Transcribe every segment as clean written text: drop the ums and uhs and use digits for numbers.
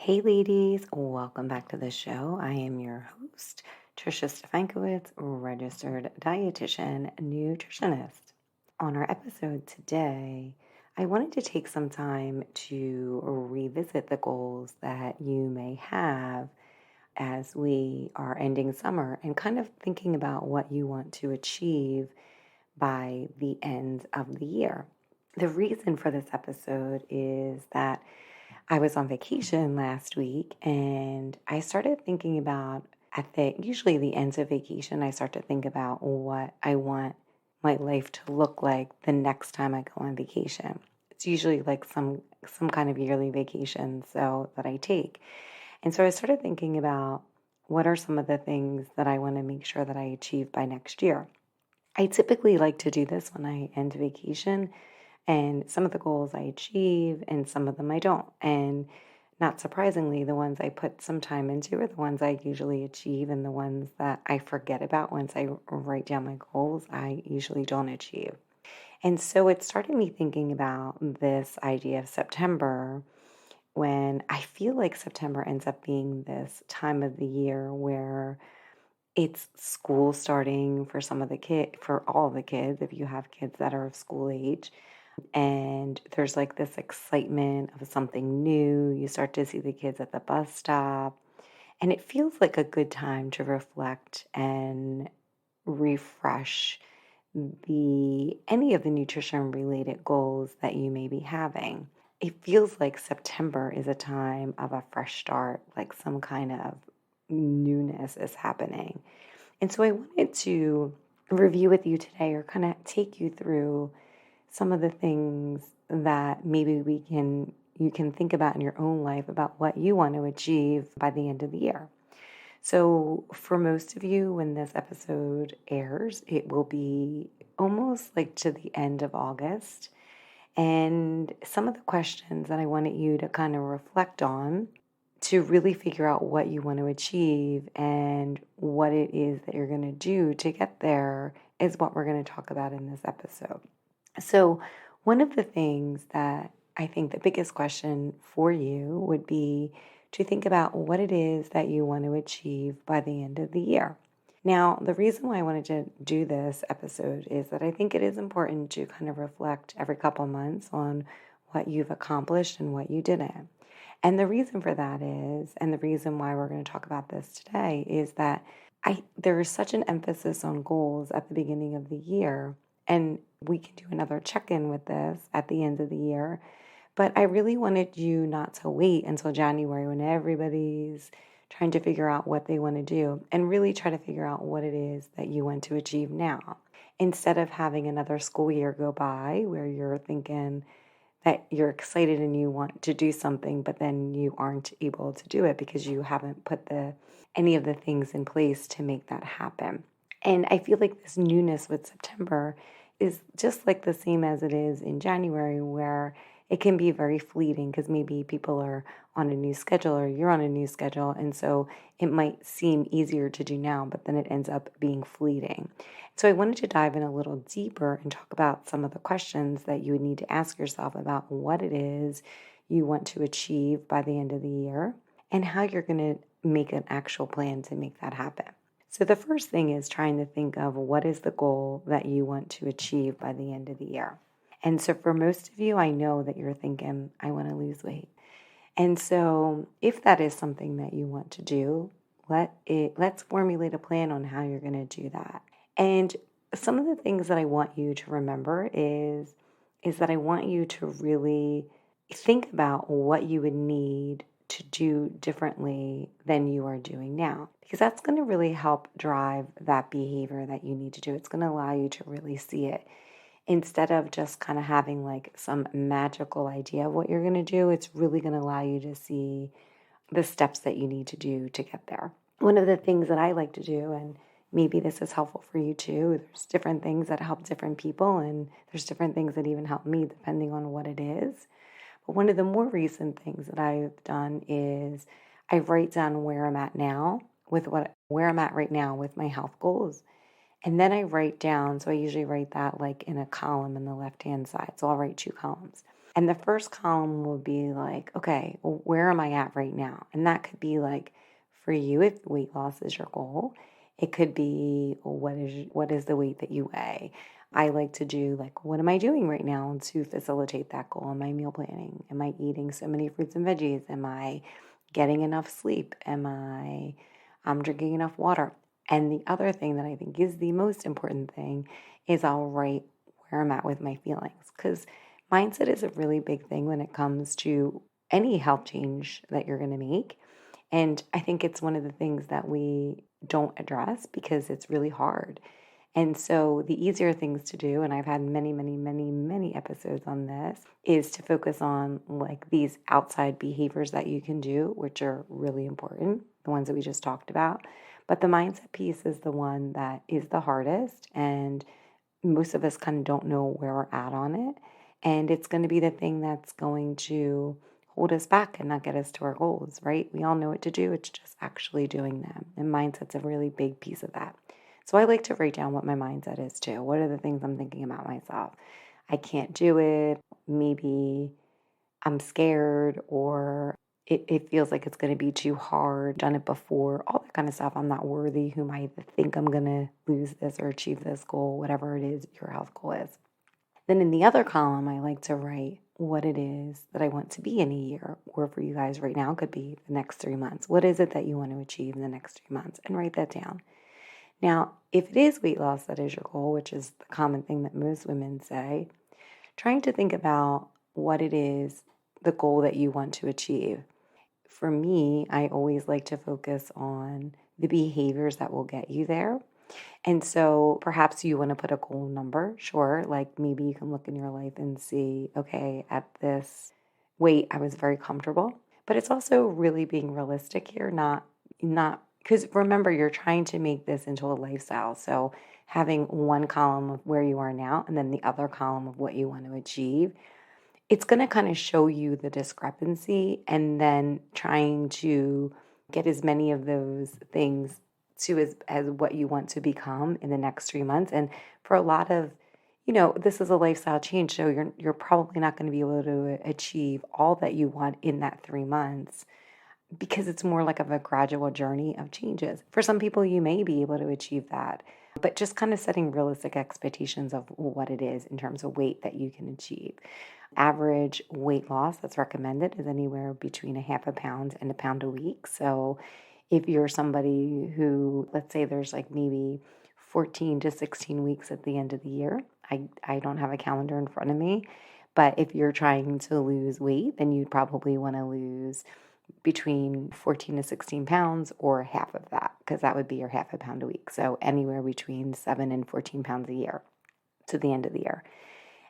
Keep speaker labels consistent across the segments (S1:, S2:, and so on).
S1: Hey, ladies, welcome back to the show. I am your host, Trisha Stefankowitz, registered dietitian, nutritionist. On our episode today, I wanted to take some time to revisit the goals that you may have as we are ending summer and kind of thinking about what you want to achieve by the end of the year. The reason for this episode is that I was on vacation last week and I started thinking about usually the ends of vacation, I start to think about what I want my life to look like the next time I go on vacation. It's usually like some kind of yearly vacation so that I take. And so I started thinking about what are some of the things that I want to make sure that I achieve by next year. I typically like to do this when I end vacation, and some of the goals I achieve and some of them I don't. And not surprisingly, the ones I put some time into are the ones I usually achieve, and the ones that I forget about once I write down my goals, I usually don't achieve. And so it started me thinking about this idea of September when I feel like September ends up being this time of the year where it's school starting for some of the for all the kids, if you have kids that are of school age. And there's like this excitement of something new. You start to see the kids at the bus stop, and it feels like a good time to reflect and refresh the any of the nutrition related goals that you may be having. It feels like September is a time of a fresh start, like some kind of newness is happening. And so I wanted to review with you today or kind of take you through some of the things that maybe you can think about in your own life about what you want to achieve by the end of the year. So for most of you, when this episode airs, it will be almost like to the end of August. And some of the questions that I wanted you to kind of reflect on to really figure out what you want to achieve and what it is that you're going to do to get there is what we're going to talk about in this episode. So, one of the things that I think the biggest question for you would be to think about what it is that you want to achieve by the end of the year. Now, the reason why I wanted to do this episode is that I think it is important to kind of reflect every couple months on what you've accomplished and what you didn't. And the reason for that is, and the reason why we're going to talk about this today is that there is such an emphasis on goals at the beginning of the year, and we can do another check-in with this at the end of the year. But I really wanted you not to wait until January when everybody's trying to figure out what they want to do and really try to figure out what it is that you want to achieve now. Instead of having another school year go by where you're thinking that you're excited and you want to do something, but then you aren't able to do it because you haven't put any of the things in place to make that happen. And I feel like this newness with September is just like the same as it is in January, where it can be very fleeting because maybe people are on a new schedule or you're on a new schedule. And so it might seem easier to do now, but then it ends up being fleeting. So I wanted to dive in a little deeper and talk about some of the questions that you would need to ask yourself about what it is you want to achieve by the end of the year and how you're going to make an actual plan to make that happen. So the first thing is trying to think of what is the goal that you want to achieve by the end of the year. And so for most of you, I know that you're thinking, I want to lose weight. And so if that is something that you want to do, let's formulate a plan on how you're going to do that. And some of the things that I want you to remember is that I want you to really think about what you would need to do differently than you are doing now, because that's going to really help drive that behavior that you need to do. It's going to allow you to really see it instead of just kind of having like some magical idea of what you're going to do. It's really going to allow you to see the steps that you need to do to get there. One of the things that I like to do, and maybe this is helpful for you too, there's different things that help different people, and there's different things that even help me depending on what it is. But one of the more recent things that I've done is I write down where I'm at now with where I'm at right now with my health goals. And then I write down, so I usually write that like in a column in the left-hand side. So I'll write two columns. And the first column will be like, okay, well, where am I at right now? And that could be like, for you, if weight loss is your goal, it could be, well, what is the weight that you weigh? I like to do like, what am I doing right now to facilitate that goal? Am I meal planning? Am I eating so many fruits and veggies? Am I getting enough sleep? Am I drinking enough water? And the other thing that I think is the most important thing is I'll write where I'm at with my feelings, because mindset is a really big thing when it comes to any health change that you're going to make. And I think it's one of the things that we don't address because it's really hard. And so the easier things to do, and I've had many, many, many, many episodes on this, is to focus on like these outside behaviors that you can do, which are really important, the ones that we just talked about. But the mindset piece is the one that is the hardest. And most of us kind of don't know where we're at on it. And it's going to be the thing that's going to hold us back and not get us to our goals, right? We all know what to do. It's just actually doing them. And mindset's a really big piece of that. So I like to write down what my mindset is too. What are the things I'm thinking about myself? I can't do it. Maybe I'm scared, or it feels like it's going to be too hard. Done it before, all that kind of stuff. I'm not worthy. Who might think I'm going to lose this or achieve this goal, whatever it is your health goal is. Then in the other column, I like to write what it is that I want to be in a year, or for you guys right now, could be the next 3 months. What is it that you want to achieve in the next 3 months? And write that down. Now, if it is weight loss that is your goal, which is the common thing that most women say, trying to think about what it is, the goal that you want to achieve. For me, I always like to focus on the behaviors that will get you there. And so perhaps you want to put a goal number, sure. Like maybe you can look in your life and see, okay, at this weight, I was very comfortable. But it's also really being realistic here, not because remember, you're trying to make this into a lifestyle. So having one column of where you are now and then the other column of what you want to achieve, it's going to kind of show you the discrepancy, and then trying to get as many of those things to as what you want to become in the next 3 months. And for a lot of, this is a lifestyle change, so you're probably not going to be able to achieve all that you want in that 3 months, because it's more like of a gradual journey of changes. For some people, you may be able to achieve that, but just kind of setting realistic expectations of what it is in terms of weight that you can achieve. Average weight loss that's recommended is anywhere between a half a pound and a pound a week. So if you're somebody who, let's say there's like maybe 14 to 16 weeks at the end of the year, I don't have a calendar in front of me, but if you're trying to lose weight, then you'd probably want to lose between 14 to 16 pounds, or half of that, because that would be your half a pound a week. So anywhere between 7 and 14 pounds a year to the end of the year.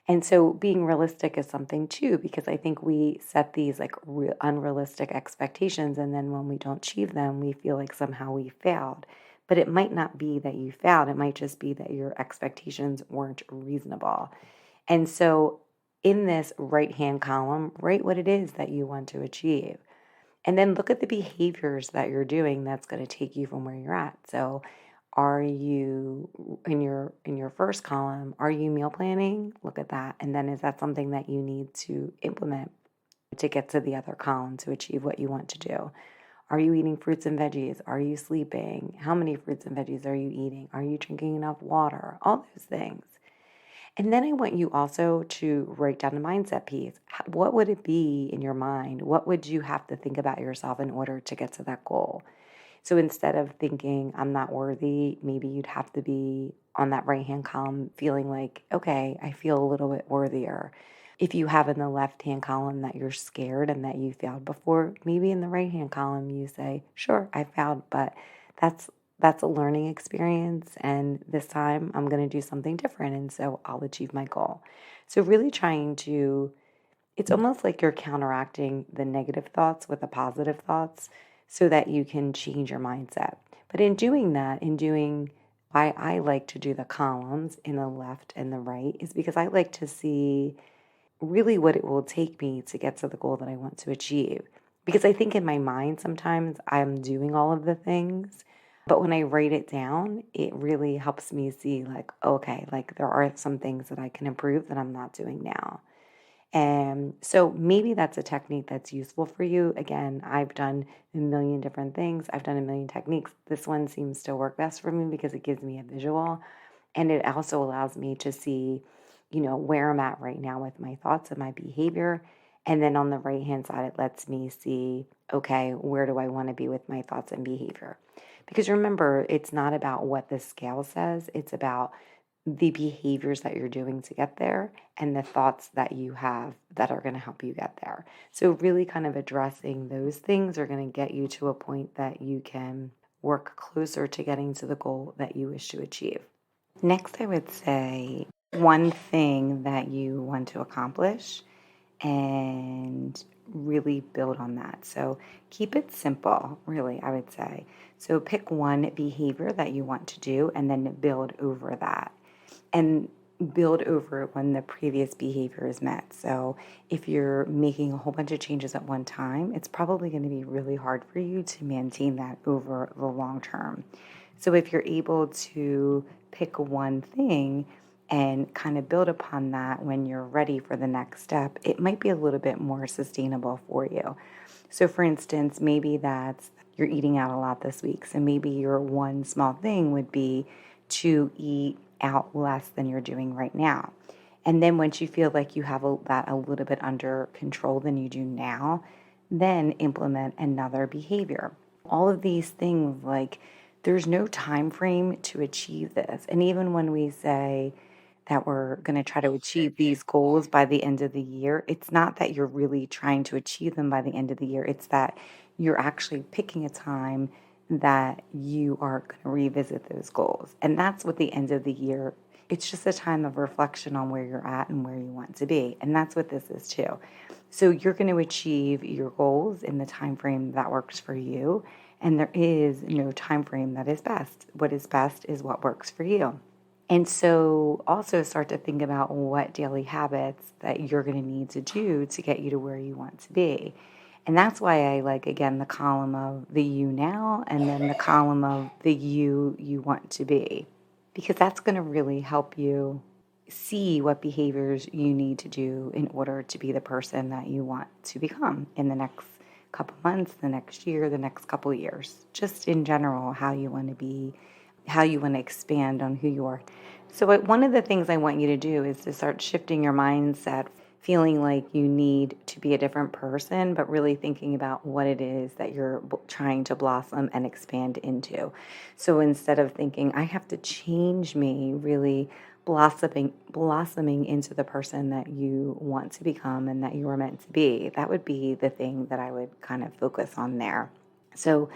S1: And so being realistic is something too, because I think we set these like unrealistic expectations. And then when we don't achieve them, we feel like somehow we failed. But it might not be that you failed. It might just be that your expectations weren't reasonable. And so in this right-hand column, write what it is that you want to achieve. And then look at the behaviors that you're doing that's going to take you from where you're at. So are you in your first column, are you meal planning? Look at that. And then is that something that you need to implement to get to the other column to achieve what you want to do? Are you eating fruits and veggies? Are you sleeping? How many fruits and veggies are you eating? Are you drinking enough water? All those things. And then I want you also to write down a mindset piece. What would it be in your mind? What would you have to think about yourself in order to get to that goal? So instead of thinking, I'm not worthy, maybe you'd have to be on that right hand column feeling like, okay, I feel a little bit worthier. If you have in the left hand column that you're scared and that you failed before, maybe in the right hand column you say, sure, I failed, but that's that's a learning experience, and this time I'm going to do something different, and so I'll achieve my goal. So really trying to, it's almost like you're counteracting the negative thoughts with the positive thoughts so that you can change your mindset. But in doing that, why I like to do the columns in the left and the right is because I like to see really what it will take me to get to the goal that I want to achieve. Because I think in my mind, sometimes I'm doing all of the things, but when I write it down, it really helps me see, like, okay, like there are some things that I can improve that I'm not doing now. And so maybe that's a technique that's useful for you. Again, I've done a million different things. I've done a million techniques. This one seems to work best for me because it gives me a visual, and it also allows me to see, where I'm at right now with my thoughts and my behavior. And then on the right hand side, it lets me see, okay, where do I want to be with my thoughts and behavior? Because remember, it's not about what the scale says, it's about the behaviors that you're doing to get there and the thoughts that you have that are going to help you get there. So, really kind of addressing those things are going to get you to a point that you can work closer to getting to the goal that you wish to achieve. Next, I would say one thing that you want to accomplish and really build on that. So keep it simple, really, I would say. So pick one behavior that you want to do and then build over that. And build over it when the previous behavior is met. So if you're making a whole bunch of changes at one time, it's probably going to be really hard for you to maintain that over the long term. So if you're able to pick one thing and kind of build upon that when you're ready for the next step, it might be a little bit more sustainable for you. So for instance, maybe that's you're eating out a lot this week. So maybe your one small thing would be to eat out less than you're doing right now. And then once you feel like you have that a little bit under control than you do now, then implement another behavior. All of these things, like there's no time frame to achieve this. And even when we say that we're going to try to achieve these goals by the end of the year, it's not that you're really trying to achieve them by the end of the year. It's that you're actually picking a time that you are going to revisit those goals. And that's what the end of the year, it's just a time of reflection on where you're at and where you want to be. And that's what this is too. So you're going to achieve your goals in the time frame that works for you. And there is no time frame that is best. What is best is what works for you. And so also start to think about what daily habits that you're going to need to do to get you to where you want to be. And that's why I like, again, the column of the you now and then the column of the you want to be, because that's going to really help you see what behaviors you need to do in order to be the person that you want to become in the next couple months, the next year, the next couple years, just in general, how you want to be, how you want to expand on who you are. So one of the things I want you to do is to start shifting your mindset, feeling like you need to be a different person, but really thinking about what it is that you're trying to blossom and expand into. So instead of thinking, I have to change me, really blossoming into the person that you want to become and that you are meant to be. That would be the thing that I would kind of focus on there. So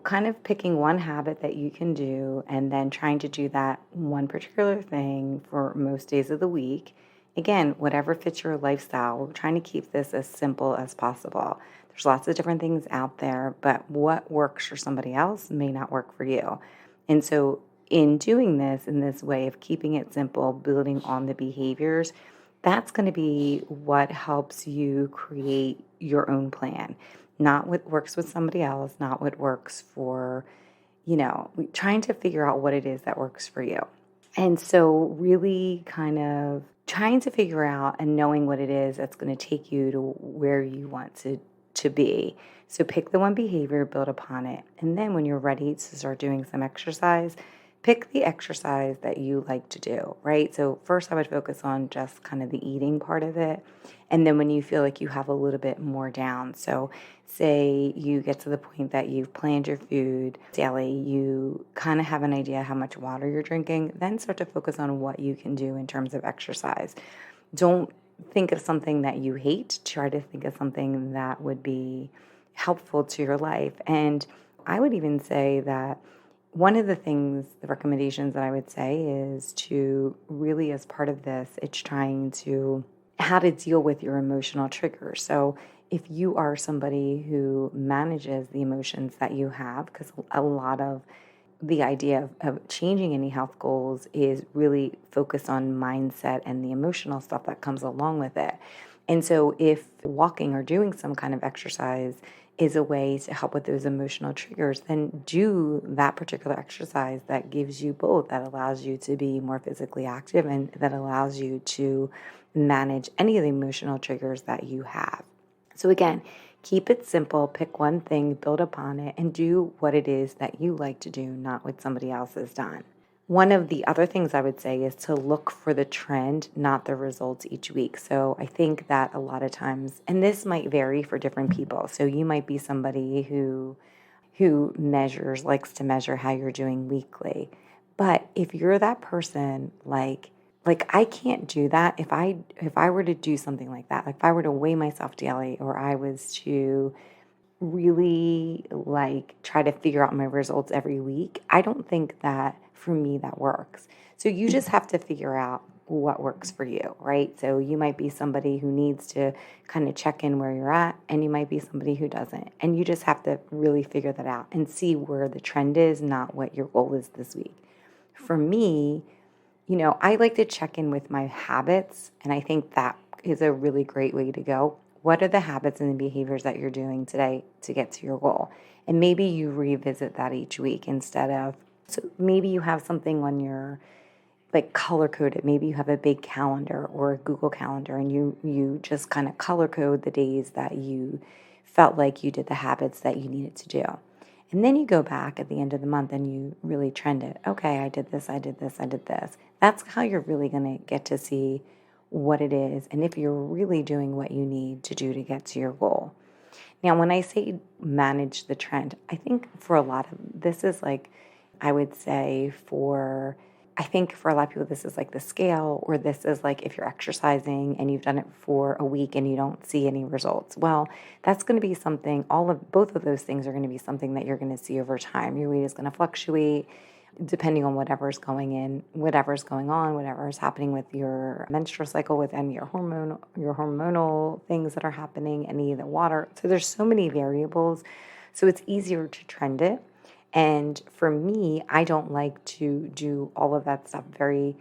S1: kind of picking one habit that you can do and then trying to do that one particular thing for most days of the week. Again, whatever fits your lifestyle, we're trying to keep this as simple as possible. There's lots of different things out there, but what works for somebody else may not work for you. And so in doing this, in this way of keeping it simple, building on the behaviors, that's going to be what helps you create your own plan. Not what works with somebody else, not what works for, trying to figure out what it is that works for you. And so really kind of trying to figure out and knowing what it is that's going to take you to where you want to be. So pick the one behavior, build upon it. And then when you're ready to start doing some exercise, pick the exercise that you like to do, right? So first I would focus on just kind of the eating part of it. And then when you feel like you have a little bit more down, so say you get to the point that you've planned your food daily, you kind of have an idea how much water you're drinking, then start to focus on what you can do in terms of exercise. Don't think of something that you hate. Try to think of something that would be helpful to your life. And I would even say that one of the things, the recommendations that I would say is to really, as part of this, it's trying to how to deal with your emotional triggers. So if you are somebody who manages the emotions that you have, because a lot of the idea of changing any health goals is really focused on mindset and the emotional stuff that comes along with it. And so if walking or doing some kind of exercise is a way to help with those emotional triggers, then do that particular exercise that gives you both, that allows you to be more physically active and that allows you to manage any of the emotional triggers that you have. So again, keep it simple, pick one thing, build upon it, and do what it is that you like to do, not what somebody else has done. One of the other things I would say is to look for the trend, not the results each week. So I think that a lot of times, and this might vary for different people. So you might be somebody who measures, likes to measure how you're doing weekly. But if you're that person, like I can't do that. If I were to do something like that, like if I were to weigh myself daily, or I was to really like try to figure out my results every week, I don't think that for me that works. So you just have to figure out what works for you, right? So you might be somebody who needs to kind of check in where you're at, and you might be somebody who doesn't. And you just have to really figure that out and see where the trend is, not what your goal is this week. For me, I like to check in with my habits, and I think that is a really great way to go. What are the habits and the behaviors that you're doing today to get to your goal? And maybe you revisit that each week instead of, so maybe you have something on your, like color code it. Maybe you have a big calendar or a Google Calendar, and you just kind of color code the days that you felt like you did the habits that you needed to do. And then you go back at the end of the month and you really trend it. Okay, I did this, I did this, I did this. That's how you're really going to get to see what it is and if you're really doing what you need to do to get to your goal. Now, when I say manage the trend, I think for a lot of this is like, I would say I think for a lot of people, this is like the scale, or this is like if you're exercising and you've done it for a week and you don't see any results. Well, that's going to be something, both of those things are going to be something that you're going to see over time. Your weight is going to fluctuate depending on whatever's going on, whatever is happening with your menstrual cycle, with any your hormonal things that are happening, any of the water. So there's so many variables. So it's easier to trend it. And for me, I don't like to do all of that stuff very,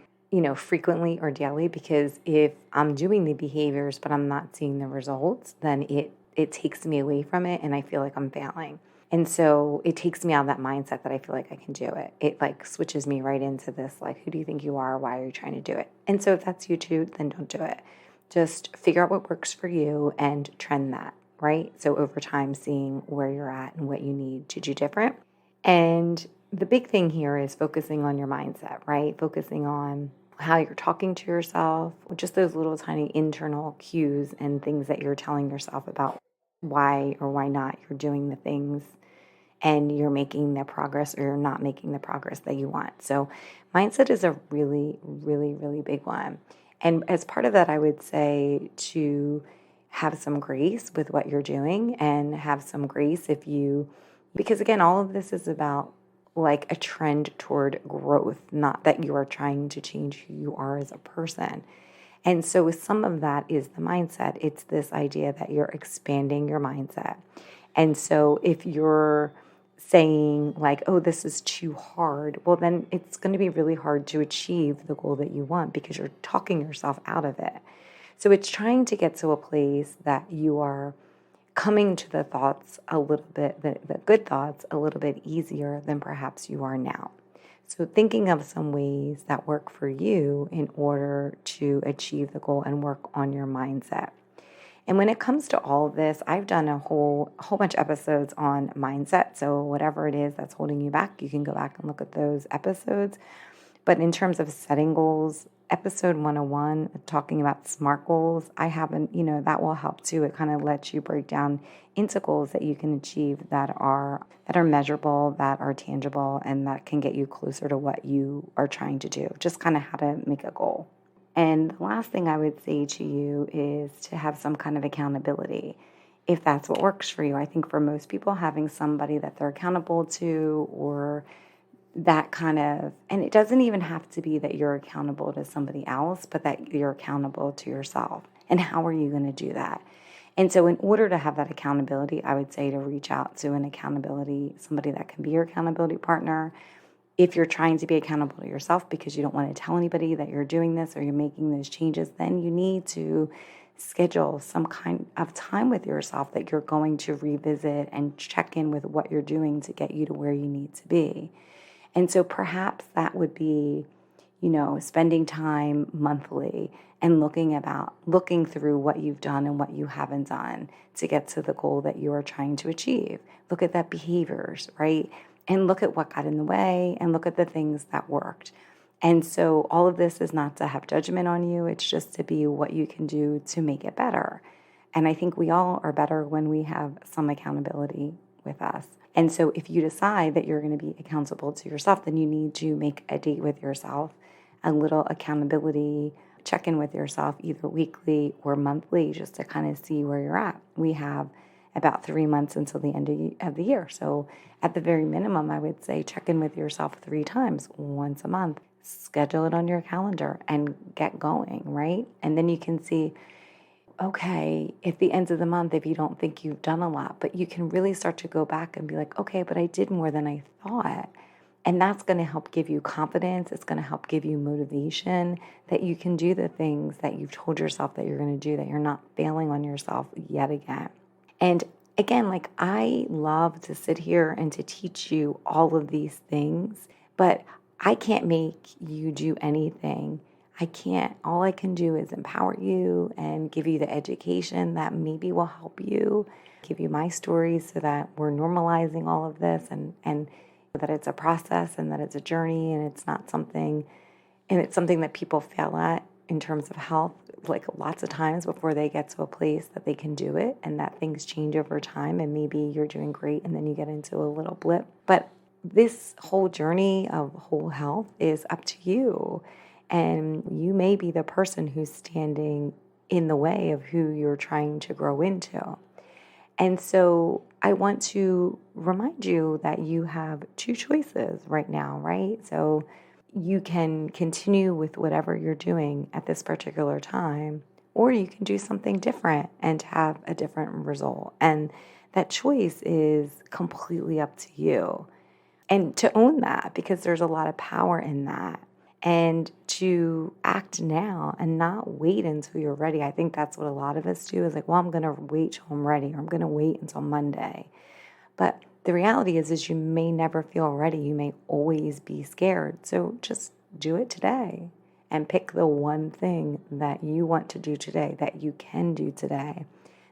S1: frequently or daily, because if I'm doing the behaviors but I'm not seeing the results, then it takes me away from it and I feel like I'm failing. And so it takes me out of that mindset that I feel like I can do it. It like switches me right into this, like, who do you think you are? Why are you trying to do it? And so if that's you too, then don't do it. Just figure out what works for you and trend that, right? So over time, seeing where you're at and what you need to do different. And the big thing here is focusing on your mindset, right? Focusing on how you're talking to yourself, just those little tiny internal cues and things that you're telling yourself about why or why not you're doing the things and you're making the progress or you're not making the progress that you want. So mindset is a really, really, really big one. And as part of that, I would say to have some grace with what you're doing and have some grace because again, all of this is about like a trend toward growth, not that you are trying to change who you are as a person. And so some of that is the mindset. It's this idea that you're expanding your mindset. And so if you're saying like, oh, this is too hard, well, then it's going to be really hard to achieve the goal that you want because you're talking yourself out of it. So it's trying to get to a place that you are coming to the thoughts a little bit, the good thoughts, a little bit easier than perhaps you are now. So thinking of some ways that work for you in order to achieve the goal and work on your mindset. And when it comes to all of this, I've done a whole bunch of episodes on mindset. So whatever it is that's holding you back, you can go back and look at those episodes. But in terms of setting goals, episode 101, talking about SMART goals, I haven't, that will help too. It kind of lets you break down into goals that you can achieve that are measurable, that are tangible, and that can get you closer to what you are trying to do. Just kind of how to make a goal. And the last thing I would say to you is to have some kind of accountability, if that's what works for you. I think for most people, having somebody that they're accountable to, or that kind of, and it doesn't even have to be that you're accountable to somebody else, but that you're accountable to yourself. And how are you going to do that? And so in order to have that accountability, I would say to reach out to somebody that can be your accountability partner. If you're trying to be accountable to yourself because you don't want to tell anybody that you're doing this or you're making those changes, then you need to schedule some kind of time with yourself that you're going to revisit and check in with what you're doing to get you to where you need to be. And so perhaps that would be, spending time monthly and looking through what you've done and what you haven't done to get to the goal that you are trying to achieve. Look at that behaviors, right? And look at what got in the way and look at the things that worked. And so all of this is not to have judgment on you. It's just to be what you can do to make it better. And I think we all are better when we have some accountability with us. And so if you decide that you're going to be accountable to yourself, then you need to make a date with yourself, a little accountability check in with yourself, either weekly or monthly, just to kind of see where you're at. We have about 3 months until the end of the year. So at the very minimum, I would say check in with yourself 3 times, once a month. Schedule it on your calendar and get going, right? And then you can see, okay, at the end of the month, if you don't think you've done a lot, but you can really start to go back and be like, okay, but I did more than I thought. And that's going to help give you confidence. It's going to help give you motivation that you can do the things that you've told yourself that you're going to do, that you're not failing on yourself yet again. And again, like, I love to sit here and to teach you all of these things, but I can't make you do anything. I can't. All I can do is empower you and give you the education that maybe will help you, give you my stories so that we're normalizing all of this and that it's a process and that it's a journey and it's not something, and it's something that people fail at in terms of health, like lots of times before they get to a place that they can do it, and that things change over time and maybe you're doing great and then you get into a little blip. But this whole journey of whole health is up to you. And you may be the person who's standing in the way of who you're trying to grow into. And so I want to remind you that you have 2 choices right now, right? So you can continue with whatever you're doing at this particular time, or you can do something different and have a different result. And that choice is completely up to you. And to own that, because there's a lot of power in that. And to act now and not wait until you're ready. I think that's what a lot of us do, is like, well, I'm going to wait till I'm ready, or I'm going to wait until Monday. But the reality is you may never feel ready. You may always be scared. So just do it today and pick the one thing that you want to do today, that you can do today,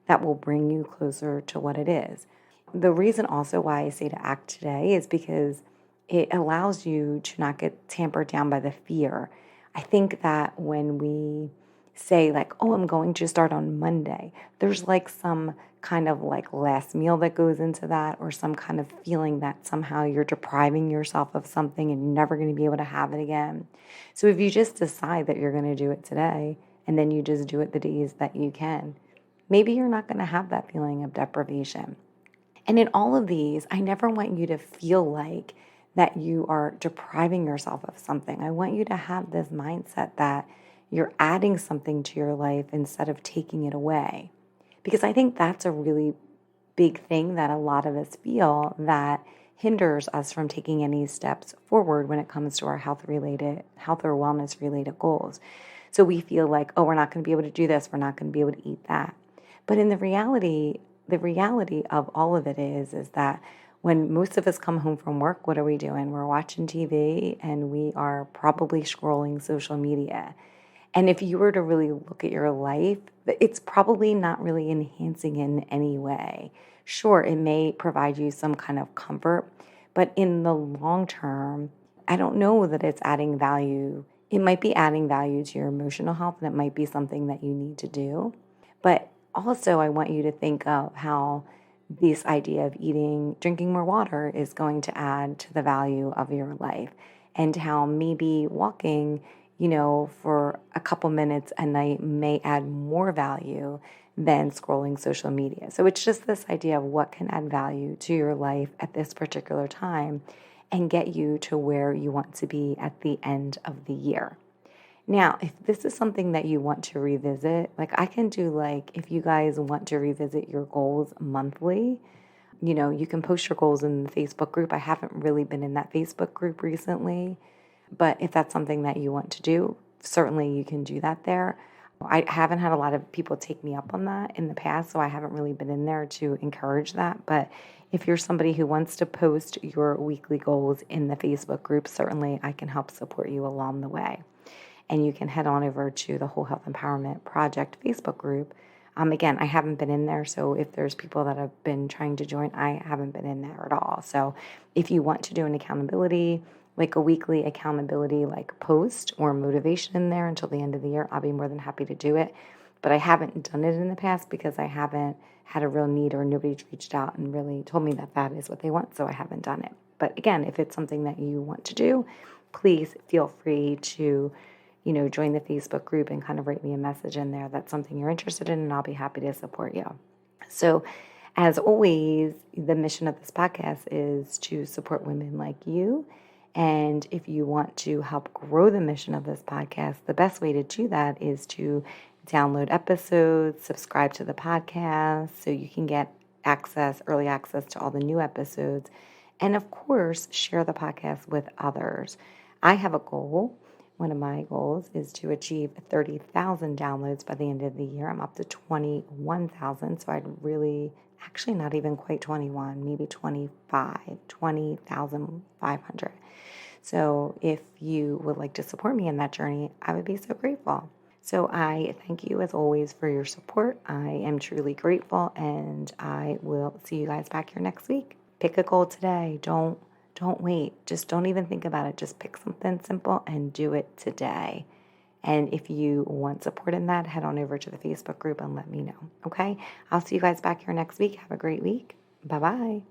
S1: that will bring you closer to what it is. The reason also why I say to act today is because it allows you to not get tampered down by the fear. I think that when we say like, oh, I'm going to start on Monday, there's like some kind of like last meal that goes into that, or some kind of feeling that somehow you're depriving yourself of something and you're never going to be able to have it again. So if you just decide that you're going to do it today, and then you just do it the days that you can, maybe you're not going to have that feeling of deprivation. And in all of these, I never want you to feel like that you are depriving yourself of something. I want you to have this mindset that you're adding something to your life instead of taking it away. Because I think that's a really big thing that a lot of us feel that hinders us from taking any steps forward when it comes to our health or wellness related goals. So we feel like, oh, we're not going to be able to do this, we're not going to be able to eat that. But in the reality of all of it is that when most of us come home from work, what are we doing? We're watching TV and we are probably scrolling social media. And if you were to really look at your life, it's probably not really enhancing in any way. Sure, it may provide you some kind of comfort, but in the long term, I don't know that it's adding value. It might be adding value to your emotional health, and it might be something that you need to do. But also, I want you to think of how this idea of drinking more water is going to add to the value of your life, and how maybe walking, for a couple minutes a night may add more value than scrolling social media. So it's just this idea of what can add value to your life at this particular time and get you to where you want to be at the end of the year. Now, if this is something that you want to revisit, like I can do, if you guys want to revisit your goals monthly, you can post your goals in the Facebook group. I haven't really been in that Facebook group recently, but if that's something that you want to do, certainly you can do that there. I haven't had a lot of people take me up on that in the past, so I haven't really been in there to encourage that. But if you're somebody who wants to post your weekly goals in the Facebook group, certainly I can help support you along the way. And you can head on over to the Whole Health Empowerment Project Facebook group. Again, I haven't been in there, so if there's people that have been trying to join, I haven't been in there at all. So if you want to do an accountability, like a weekly accountability like post or motivation in there until the end of the year, I'll be more than happy to do it. But I haven't done it in the past because I haven't had a real need, or nobody's reached out and really told me that that is what they want, so I haven't done it. But again, if it's something that you want to do, please feel free to join the Facebook group and kind of write me a message in there. That's something you're interested in, and I'll be happy to support you. So, as always, the mission of this podcast is to support women like you. And if you want to help grow the mission of this podcast, the best way to do that is to download episodes, subscribe to the podcast so you can get early access to all the new episodes. And of course, share the podcast with others. I have a goal. One of my goals is to achieve 30,000 downloads by the end of the year. I'm up to 21,000, so I'd really, actually not even quite 21, maybe 20,500. So if you would like to support me in that journey, I would be so grateful. So I thank you as always for your support. I am truly grateful, and I will see you guys back here next week. Pick a goal today. Don't wait. Just don't even think about it. Just pick something simple and do it today. And if you want support in that, head on over to the Facebook group and let me know. Okay? I'll see you guys back here next week. Have a great week. Bye-bye.